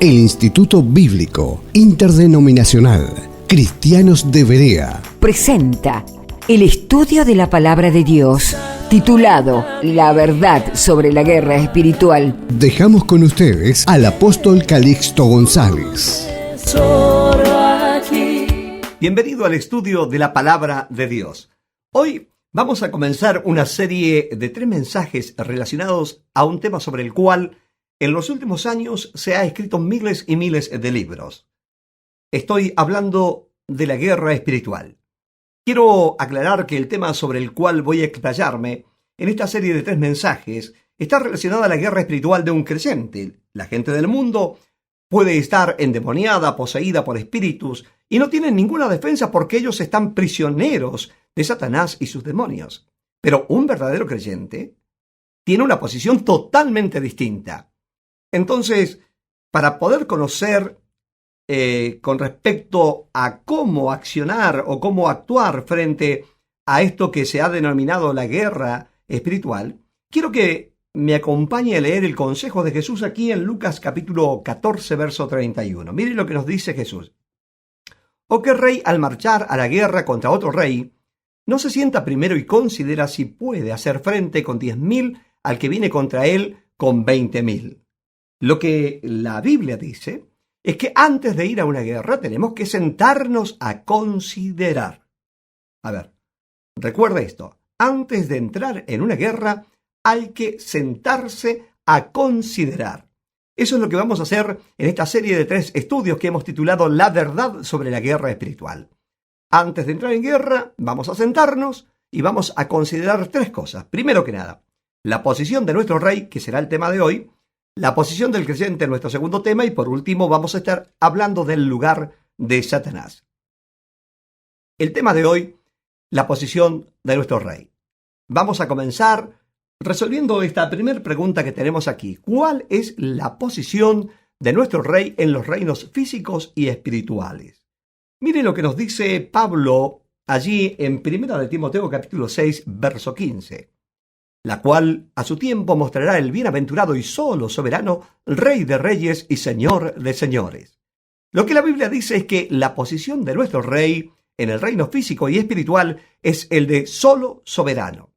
El Instituto Bíblico Interdenominacional Cristianos de Berea presenta el estudio de la Palabra de Dios, titulado La verdad sobre la guerra espiritual. Dejamos con ustedes al apóstol Calixto González. Bienvenido al estudio de la Palabra de Dios. Hoy vamos a comenzar una serie de 3 mensajes relacionados a un tema sobre el cual en los últimos años se ha escrito miles y miles de libros. Estoy hablando de la guerra espiritual. Quiero aclarar que el tema sobre el cual voy a explayarme en esta serie de 3 mensajes está relacionado a la guerra espiritual de un creyente. La gente del mundo puede estar endemoniada, poseída por espíritus, y no tienen ninguna defensa porque ellos están prisioneros de Satanás y sus demonios. Pero un verdadero creyente tiene una posición totalmente distinta. Entonces, para poder conocer con respecto a cómo accionar o cómo actuar frente a esto que se ha denominado la guerra espiritual, quiero que me acompañe a leer el consejo de Jesús aquí en Lucas capítulo 14, verso 31. Miren lo que nos dice Jesús. ¿O qué rey al marchar a la guerra contra otro rey no se sienta primero y considera si puede hacer frente con 10.000 al que viene contra él con 20.000? Lo que la Biblia dice es que antes de ir a una guerra tenemos que sentarnos a considerar. A ver, recuerda esto. Antes de entrar en una guerra hay que sentarse a considerar. Eso es lo que vamos a hacer en esta serie de 3 estudios que hemos titulado La verdad sobre la guerra espiritual. Antes de entrar en guerra vamos a sentarnos y vamos a considerar 3 cosas. Primero que nada, la posición de nuestro rey, que será el tema de hoy, la posición del creyente en nuestro segundo tema y por último vamos a estar hablando del lugar de Satanás. El tema de hoy, la posición de nuestro rey. Vamos a comenzar resolviendo esta primera pregunta que tenemos aquí. ¿Cuál es la posición de nuestro rey en los reinos físicos y espirituales? Mire lo que nos dice Pablo allí en 1 de Timoteo capítulo 6, verso 15. La cual a su tiempo mostrará el bienaventurado y solo soberano, Rey de reyes y Señor de señores. Lo que la Biblia dice es que la posición de nuestro Rey en el reino físico y espiritual es el de solo soberano.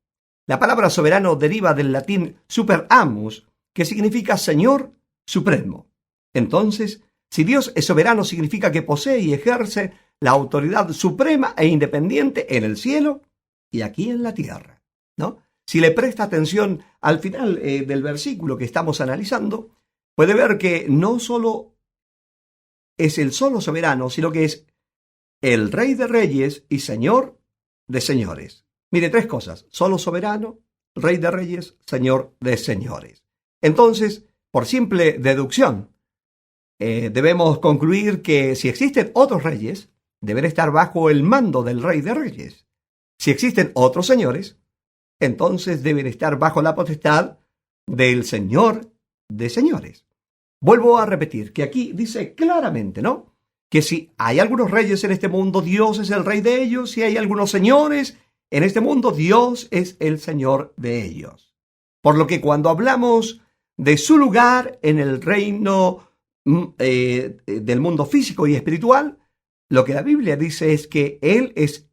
La palabra soberano deriva del latín super amus, que significa Señor Supremo. Entonces, si Dios es soberano, significa que posee y ejerce la autoridad suprema e independiente en el cielo y aquí en la tierra, ¿no? Si le presta atención al final del versículo que estamos analizando, puede ver que no solo es el solo soberano, sino que es el Rey de reyes y Señor de señores. Mire, 3 cosas. Solo soberano, Rey de reyes, Señor de señores. Entonces, por simple deducción, debemos concluir que si existen otros reyes, deben estar bajo el mando del Rey de reyes. Si existen otros señores, entonces deben estar bajo la potestad del Señor de señores. Vuelvo a repetir que aquí dice claramente, ¿no?, que si hay algunos reyes en este mundo, Dios es el rey de ellos. Si hay algunos señores en este mundo, Dios es el Señor de ellos. Por lo que cuando hablamos de su lugar en el reino del mundo físico y espiritual, lo que la Biblia dice es que Él es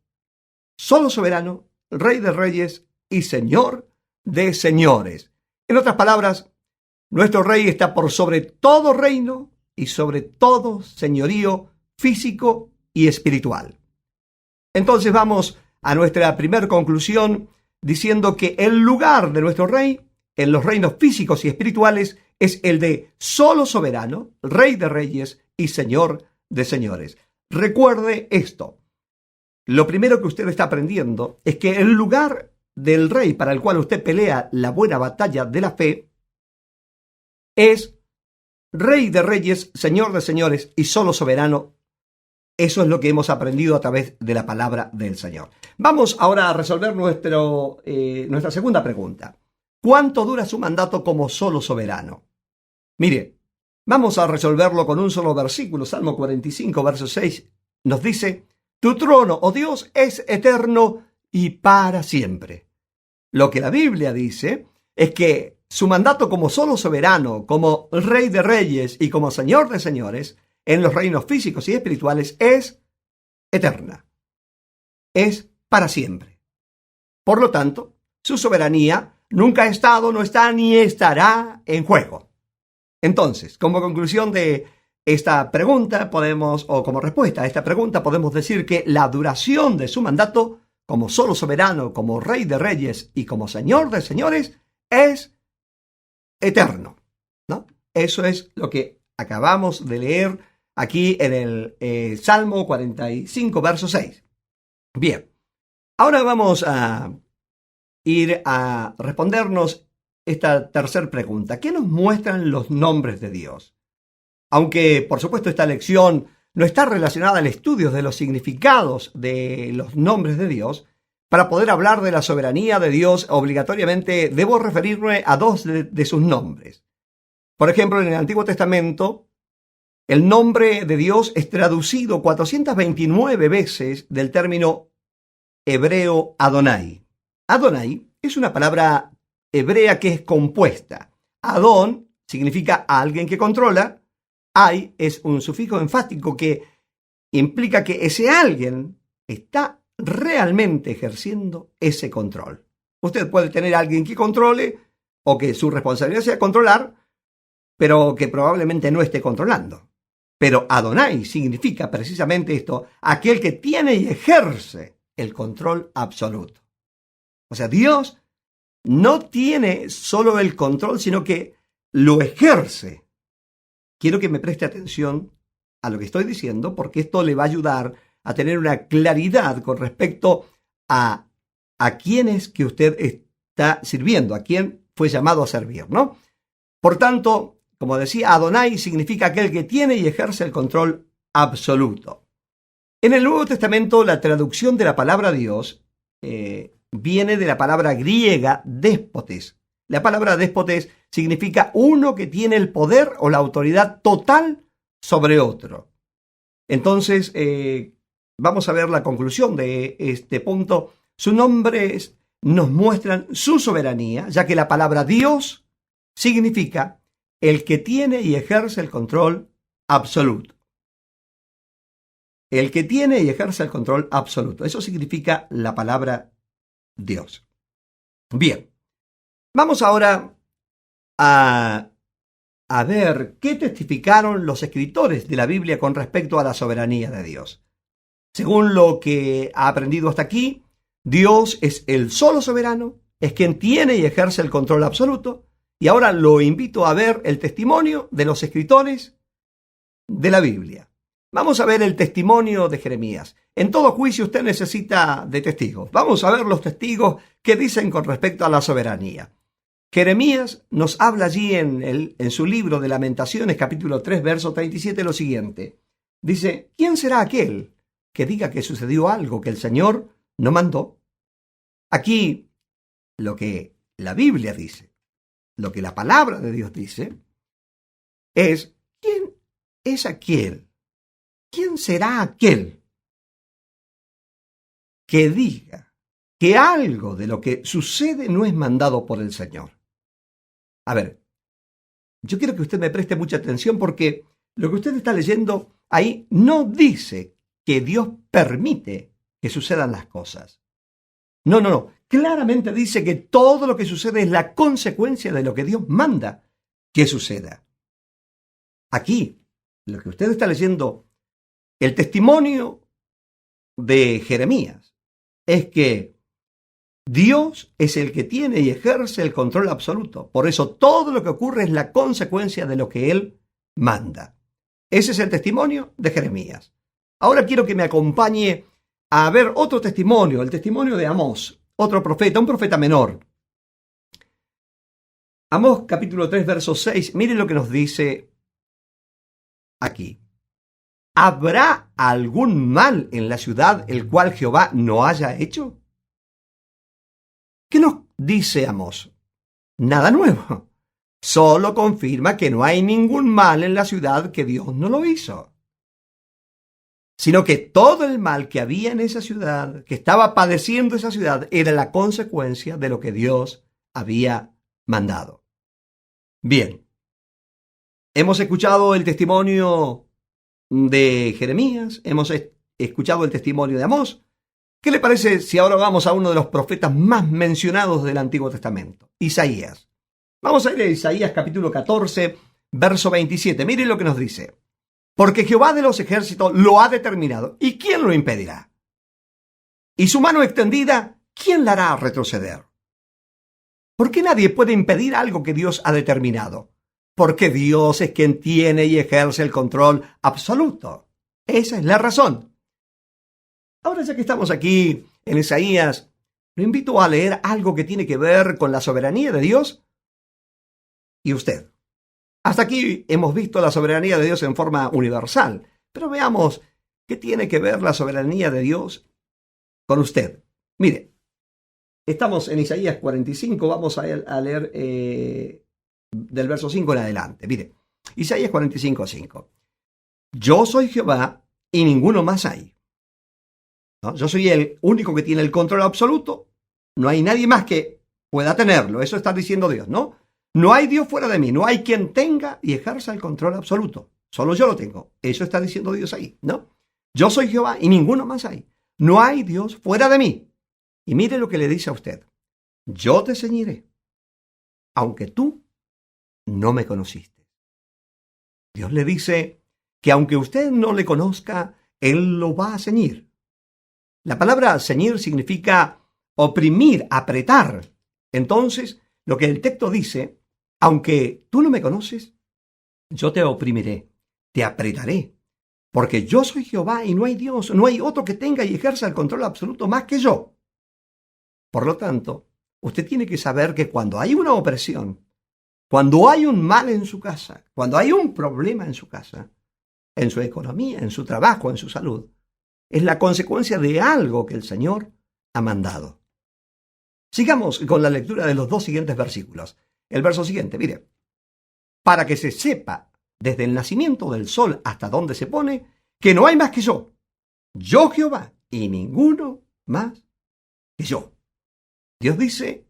solo soberano, Rey de reyes y Señor de señores. En otras palabras, nuestro Rey está por sobre todo reino y sobre todo señorío físico y espiritual. Entonces vamos a nuestra primera conclusión diciendo que el lugar de nuestro Rey en los reinos físicos y espirituales es el de solo soberano, Rey de reyes y Señor de señores. Recuerde esto. Lo primero que usted está aprendiendo es que el lugar del rey para el cual usted pelea la buena batalla de la fe es Rey de reyes, Señor de señores y solo soberano. Eso es lo que hemos aprendido a través de la palabra del Señor. Vamos ahora a resolver nuestra segunda pregunta. ¿Cuánto dura su mandato como solo soberano? Mire, vamos a resolverlo con un solo versículo. Salmo 45, verso 6 nos dice: Tu trono, oh Dios, es eterno y para siempre. Lo que la Biblia dice es que su mandato como solo soberano, como Rey de Reyes y como Señor de Señores en los reinos físicos y espirituales es eterna. Es para siempre. Por lo tanto, su soberanía nunca ha estado, no está ni estará en juego. Entonces, como conclusión de esta pregunta o como respuesta a esta pregunta, podemos decir que la duración de su mandato como solo soberano, como Rey de Reyes y como Señor de Señores es eterno, ¿no? Eso es lo que acabamos de leer aquí en el Salmo 45, verso 6. Bien, ahora vamos a ir a respondernos esta tercera pregunta. ¿Qué nos muestran los nombres de Dios? Aunque, por supuesto, esta lección no está relacionada al estudio de los significados de los nombres de Dios, para poder hablar de la soberanía de Dios, obligatoriamente debo referirme a dos de sus nombres. Por ejemplo, en el Antiguo Testamento, el nombre de Dios es traducido 429 veces del término hebreo Adonai. Adonai es una palabra hebrea que es compuesta. Adón significa alguien que controla. Ai es un sufijo enfático que implica que ese alguien está realmente ejerciendo ese control. Usted puede tener a alguien que controle o que su responsabilidad sea controlar, pero que probablemente no esté controlando. Pero Adonai significa precisamente esto, aquel que tiene y ejerce el control absoluto. O sea, Dios no tiene solo el control, sino que lo ejerce. Quiero que me preste atención a lo que estoy diciendo, porque esto le va a ayudar a tener una claridad con respecto a quién es que usted está sirviendo, a quién fue llamado a servir, ¿no? Por tanto, como decía, Adonai significa aquel que tiene y ejerce el control absoluto. En el Nuevo Testamento, la traducción de la palabra Dios viene de la palabra griega déspotes. La palabra déspotes significa uno que tiene el poder o la autoridad total sobre otro. Entonces, vamos a ver la conclusión de este punto. Sus nombres nos muestran su soberanía, ya que la palabra Dios significa el que tiene y ejerce el control absoluto. El que tiene y ejerce el control absoluto. Eso significa la palabra Dios. Bien, vamos ahora a ver qué testificaron los escritores de la Biblia con respecto a la soberanía de Dios. Según lo que ha aprendido hasta aquí, Dios es el solo soberano, es quien tiene y ejerce el control absoluto, y ahora lo invito a ver el testimonio de los escritores de la Biblia. Vamos a ver el testimonio de Jeremías. En todo juicio usted necesita de testigos. Vamos a ver los testigos que dicen con respecto a la soberanía. Jeremías nos habla allí en su libro de Lamentaciones, capítulo 3, verso 37, lo siguiente. Dice, ¿quién será aquel que diga que sucedió algo que el Señor no mandó? Aquí, lo que la Biblia dice, lo que la palabra de Dios dice, es, ¿quién es aquel? ¿Quién será aquel que diga que algo de lo que sucede no es mandado por el Señor? A ver, yo quiero que usted me preste mucha atención porque lo que usted está leyendo ahí no dice que Dios permite que sucedan las cosas. No. Claramente dice que todo lo que sucede es la consecuencia de lo que Dios manda que suceda. Aquí, lo que usted está leyendo, el testimonio de Jeremías, es que Dios es el que tiene y ejerce el control absoluto. Por eso todo lo que ocurre es la consecuencia de lo que Él manda. Ese es el testimonio de Jeremías. Ahora quiero que me acompañe a ver otro testimonio, el testimonio de Amós, otro profeta, un profeta menor. Amós capítulo 3, verso 6, miren lo que nos dice aquí. ¿Habrá algún mal en la ciudad el cual Jehová no haya hecho? ¿Qué nos dice Amós? Nada nuevo. Solo confirma que no hay ningún mal en la ciudad que Dios no lo hizo. Sino que todo el mal que había en esa ciudad, que estaba padeciendo esa ciudad, era la consecuencia de lo que Dios había mandado. Bien, hemos escuchado el testimonio de Jeremías, hemos escuchado el testimonio de Amós. ¿Qué le parece si ahora vamos a uno de los profetas más mencionados del Antiguo Testamento? Isaías. Vamos a ir a Isaías capítulo 14, verso 27. Miren lo que nos dice. Porque Jehová de los ejércitos lo ha determinado. ¿Y quién lo impedirá? Y su mano extendida, ¿quién la hará retroceder? ¿Por qué nadie puede impedir algo que Dios ha determinado? Porque Dios es quien tiene y ejerce el control absoluto. Esa es la razón. Ahora, ya que estamos aquí en Isaías, lo invito a leer algo que tiene que ver con la soberanía de Dios y usted. Hasta aquí hemos visto la soberanía de Dios en forma universal, pero veamos qué tiene que ver la soberanía de Dios con usted. Mire, estamos en Isaías 45, vamos a leer del verso 5 en adelante. Mire, Isaías 45, 5. Yo soy Jehová y ninguno más hay. ¿No? Yo soy el único que tiene el control absoluto. No hay nadie más que pueda tenerlo. Eso está diciendo Dios, ¿no? No hay Dios fuera de mí. No hay quien tenga y ejerza el control absoluto. Solo yo lo tengo. Eso está diciendo Dios ahí, ¿no? Yo soy Jehová y ninguno más hay. No hay Dios fuera de mí. Y mire lo que le dice a usted. Yo te ceñiré, aunque tú no me conociste. Dios le dice que aunque usted no le conozca, Él lo va a ceñir. La palabra ceñir significa oprimir, apretar. Entonces, lo que el texto dice, aunque tú no me conoces, yo te oprimiré, te apretaré, porque yo soy Jehová y no hay Dios, no hay otro que tenga y ejerza el control absoluto más que yo. Por lo tanto, usted tiene que saber que cuando hay una opresión, cuando hay un mal en su casa, cuando hay un problema en su casa, en su economía, en su trabajo, en su salud, es la consecuencia de algo que el Señor ha mandado. Sigamos con la lectura de los dos siguientes versículos. El verso siguiente, mire. Para que se sepa desde el nacimiento del sol hasta donde se pone, que no hay más que yo Jehová, y ninguno más que yo. Dios dice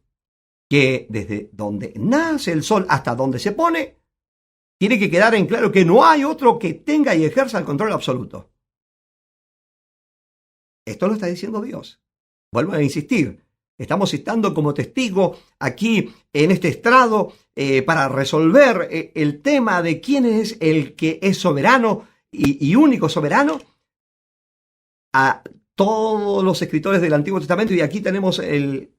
que desde donde nace el sol hasta donde se pone, tiene que quedar en claro que no hay otro que tenga y ejerza el control absoluto. Esto lo está diciendo Dios. Vuelvo a insistir. Estamos citando como testigo aquí en este estrado para resolver el tema de quién es el que es soberano y único soberano a todos los escritores del Antiguo Testamento. Y aquí tenemos el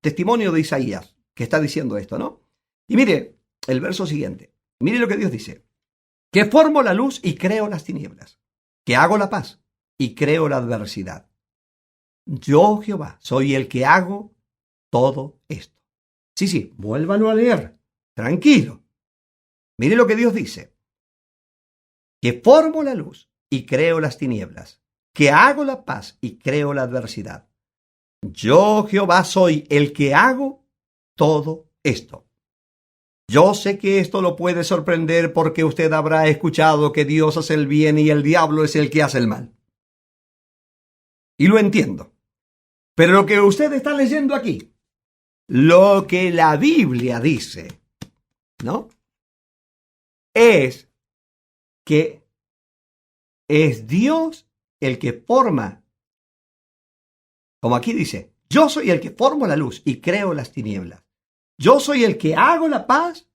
testimonio de Isaías que está diciendo esto, ¿no? Y mire el verso siguiente. Mire lo que Dios dice. Que formo la luz y creo las tinieblas. Que hago la paz y creo la adversidad. Yo, Jehová, soy el que hago todo esto. Sí, vuélvalo a leer. Tranquilo. Mire lo que Dios dice. Que formo la luz y creo las tinieblas. Que hago la paz y creo la adversidad. Yo, Jehová, soy el que hago todo esto. Yo sé que esto lo puede sorprender porque usted habrá escuchado que Dios hace el bien y el diablo es el que hace el mal. Y lo entiendo. Pero lo que usted está leyendo aquí, lo que la Biblia dice, ¿no? Es que es Dios el que forma, como aquí dice, yo soy el que formo la luz y creo las tinieblas. Yo soy el que hago la paz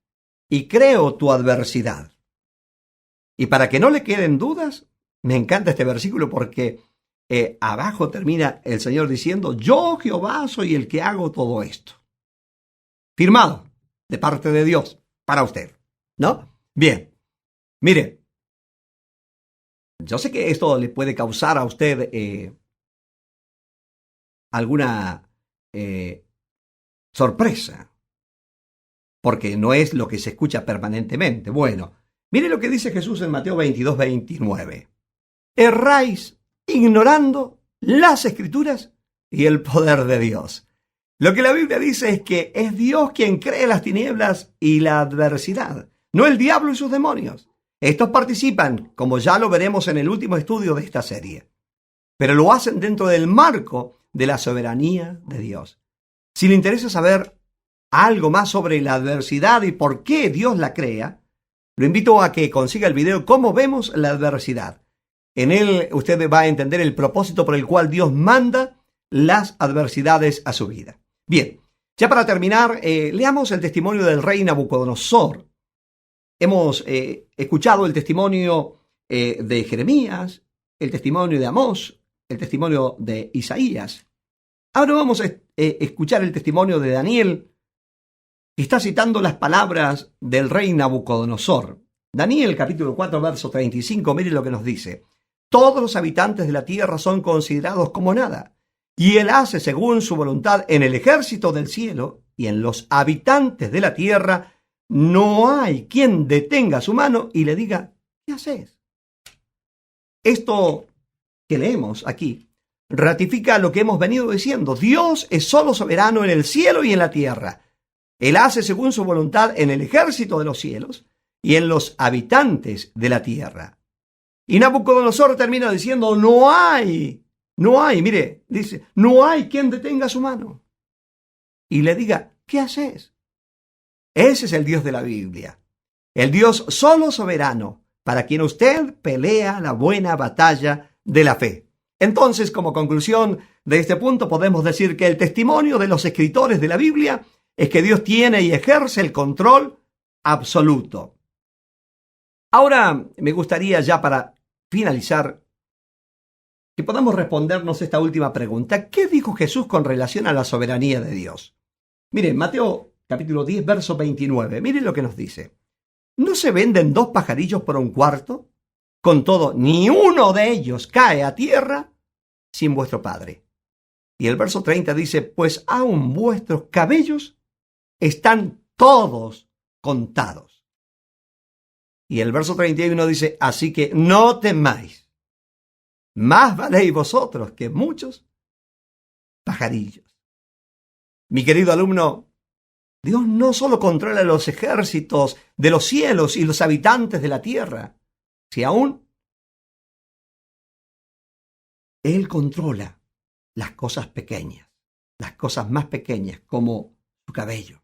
y creo tu adversidad. Y para que no le queden dudas, me encanta este versículo porque abajo termina el Señor diciendo, yo Jehová soy el que hago todo esto. Firmado de parte de Dios para usted, ¿no? Bien, mire, yo sé que esto le puede causar a usted alguna sorpresa, porque no es lo que se escucha permanentemente. Bueno, mire lo que dice Jesús en Mateo 22, 29. Erráis ignorando las Escrituras y el poder de Dios. Lo que la Biblia dice es que es Dios quien cree las tinieblas y la adversidad, no el diablo y sus demonios. Estos participan, como ya lo veremos en el último estudio de esta serie, pero lo hacen dentro del marco de la soberanía de Dios. Si le interesa saber algo más sobre la adversidad y por qué Dios la crea, lo invito a que consiga el video Cómo vemos la adversidad. En él usted va a entender el propósito por el cual Dios manda las adversidades a su vida. Bien, ya para terminar, leamos el testimonio del rey Nabucodonosor. Hemos escuchado el testimonio de Jeremías, el testimonio de Amós, el testimonio de Isaías. Ahora vamos a escuchar el testimonio de Daniel, que está citando las palabras del rey Nabucodonosor. Daniel, capítulo 4, verso 35, mire lo que nos dice. Todos los habitantes de la tierra son considerados como nada, y él hace según su voluntad en el ejército del cielo y en los habitantes de la tierra. No hay quien detenga su mano y le diga, ¿qué haces? Esto que leemos aquí ratifica lo que hemos venido diciendo. Dios es solo soberano en el cielo y en la tierra. Él hace según su voluntad en el ejército de los cielos y en los habitantes de la tierra. Y Nabucodonosor termina diciendo, no hay, mire, dice, no hay quien detenga su mano y le diga, ¿qué haces? Ese es el Dios de la Biblia, el Dios solo soberano, para quien usted pelea la buena batalla de la fe. Entonces, como conclusión de este punto, podemos decir que el testimonio de los escritores de la Biblia es que Dios tiene y ejerce el control absoluto. Ahora me gustaría, ya para finalizar, que podamos respondernos esta última pregunta. ¿Qué dijo Jesús con relación a la soberanía de Dios? Miren, Mateo capítulo 10, verso 29. Miren lo que nos dice. ¿No se venden 2 pajarillos por 1 cuarto? Con todo, ni uno de ellos cae a tierra sin vuestro Padre. Y el verso 30 dice, pues aún vuestros cabellos están todos contados. Y el verso 31 dice, así que no temáis, más valéis vosotros que muchos pajarillos. Mi querido alumno, Dios no solo controla los ejércitos de los cielos y los habitantes de la tierra, si aún Él controla las cosas pequeñas, las cosas más pequeñas, como su cabello.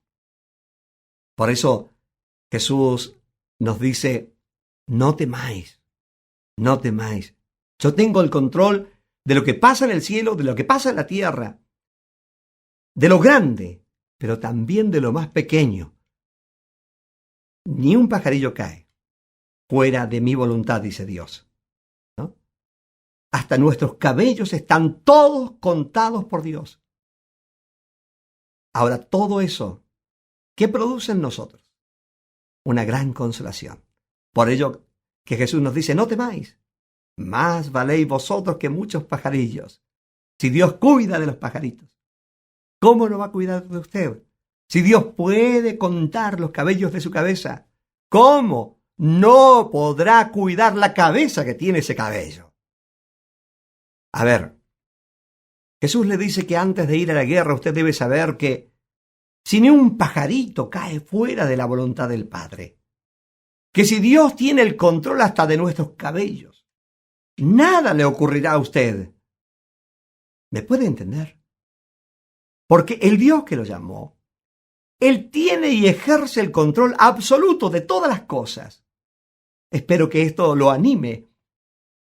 Por eso Jesús nos dice, no temáis, no temáis. Yo tengo el control de lo que pasa en el cielo, de lo que pasa en la tierra, de lo grande, pero también de lo más pequeño. Ni un pajarillo cae fuera de mi voluntad, dice Dios, ¿no? Hasta nuestros cabellos están todos contados por Dios. Ahora, todo eso, ¿qué produce en nosotros? Una gran consolación. Por ello que Jesús nos dice, no temáis, más valéis vosotros que muchos pajarillos. Si Dios cuida de los pajaritos, ¿cómo no va a cuidar de usted? Si Dios puede contar los cabellos de su cabeza, ¿cómo no podrá cuidar la cabeza que tiene ese cabello? A ver, Jesús le dice que antes de ir a la guerra usted debe saber que si ni un pajarito cae fuera de la voluntad del Padre, que si Dios tiene el control hasta de nuestros cabellos, nada le ocurrirá a usted. ¿Me puede entender? Porque el Dios que lo llamó, Él tiene y ejerce el control absoluto de todas las cosas. Espero que esto lo anime,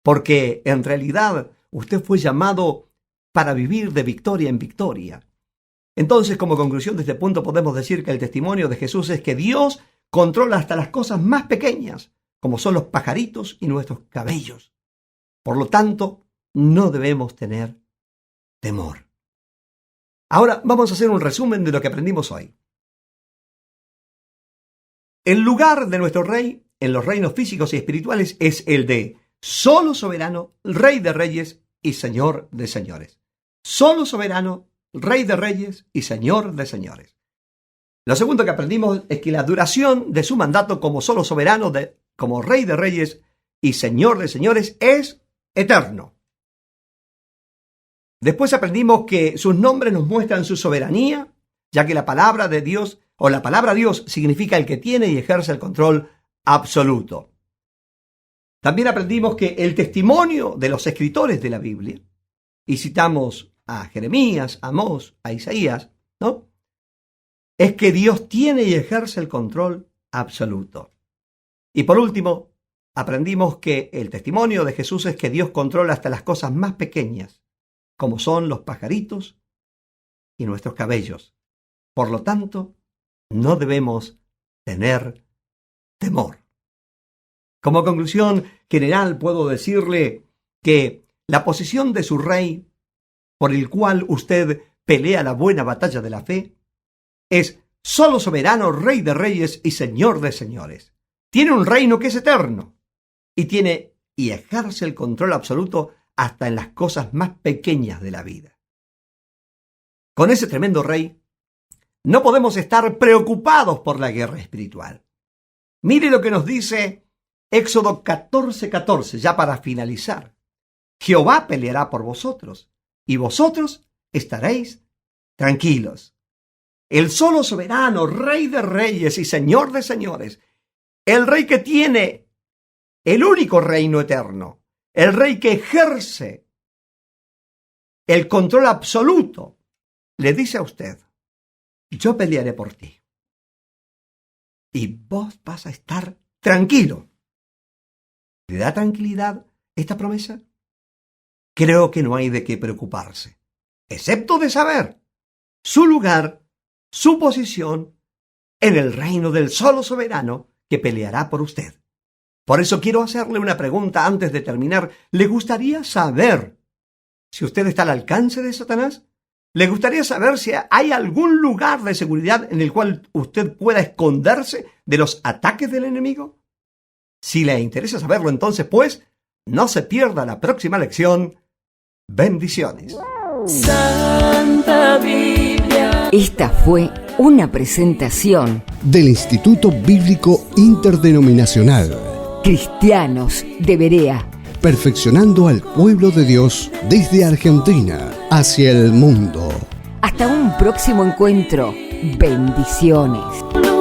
porque en realidad usted fue llamado para vivir de victoria en victoria. Entonces, como conclusión de este punto, podemos decir que el testimonio de Jesús es que Dios controla hasta las cosas más pequeñas, como son los pajaritos y nuestros cabellos. Por lo tanto, no debemos tener temor. Ahora vamos a hacer un resumen de lo que aprendimos hoy. El lugar de nuestro Rey en los reinos físicos y espirituales es el de solo soberano, Rey de reyes y Señor de señores. Solo soberano, Rey de reyes y Señor de señores. Lo segundo que aprendimos es que la duración de su mandato como solo soberano, como Rey de reyes y Señor de señores, es eterno. Después aprendimos que sus nombres nos muestran su soberanía, ya que la palabra de Dios o la palabra Dios significa el que tiene y ejerce el control absoluto. También aprendimos que el testimonio de los escritores de la Biblia, y citamos a Jeremías, a Amós, a Isaías, ¿no?, es que Dios tiene y ejerce el control absoluto. Y por último, aprendimos que el testimonio de Jesús es que Dios controla hasta las cosas más pequeñas, como son los pajaritos y nuestros cabellos. Por lo tanto, no debemos tener temor. Como conclusión general, puedo decirle que la posición de su rey, por el cual usted pelea la buena batalla de la fe, es solo soberano, rey de reyes y señor de señores. Tiene un reino que es eterno y tiene y ejerce el control absoluto hasta en las cosas más pequeñas de la vida. Con ese tremendo rey, no podemos estar preocupados por la guerra espiritual. Mire lo que nos dice Éxodo 14:14, ya para finalizar. Jehová peleará por vosotros, y vosotros estaréis tranquilos. El solo soberano, rey de reyes y señor de señores, el rey que tiene el único reino eterno, el rey que ejerce el control absoluto, le dice a usted: yo pelearé por ti. Y vos vas a estar tranquilo. ¿Le da tranquilidad esta promesa? Creo que no hay de qué preocuparse, excepto de saber su lugar, su posición en el reino del solo soberano que peleará por usted. Por eso quiero hacerle una pregunta antes de terminar. ¿Le gustaría saber si usted está al alcance de Satanás? ¿Le gustaría saber si hay algún lugar de seguridad en el cual usted pueda esconderse de los ataques del enemigo? Si le interesa saberlo, entonces, pues, no se pierda la próxima lección. Bendiciones. Santa Biblia. Esta fue una presentación del Instituto Bíblico Interdenominacional Cristianos de Berea, perfeccionando al pueblo de Dios desde Argentina hacia el mundo. Hasta un próximo encuentro. Bendiciones.